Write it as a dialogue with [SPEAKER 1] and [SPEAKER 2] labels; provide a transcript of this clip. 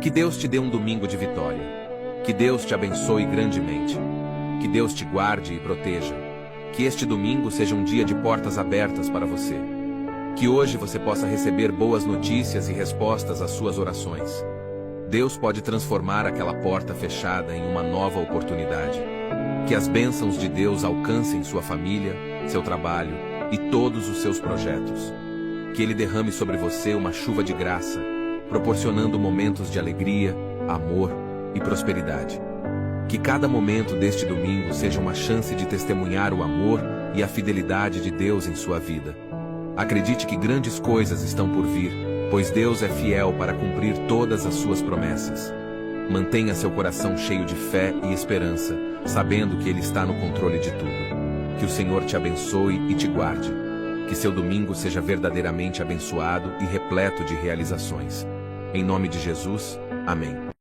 [SPEAKER 1] Que Deus te dê um domingo de vitória. Que Deus te abençoe grandemente. Que Deus te guarde e proteja. Que este domingo seja um dia de portas abertas para você. Que hoje você possa receber boas notícias e respostas às suas orações. Deus pode transformar aquela porta fechada em uma nova oportunidade. Que as bênçãos de Deus alcancem sua família, seu trabalho e todos os seus projetos. Que Ele derrame sobre você uma chuva de graça, proporcionando momentos de alegria, amor e prosperidade. Que cada momento deste domingo seja uma chance de testemunhar o amor e a fidelidade de Deus em sua vida. Acredite que grandes coisas estão por vir, pois Deus é fiel para cumprir todas as suas promessas. Mantenha seu coração cheio de fé e esperança, sabendo que Ele está no controle de tudo. Que o Senhor te abençoe e te guarde. Que seu domingo seja verdadeiramente abençoado e repleto de realizações. Em nome de Jesus, amém.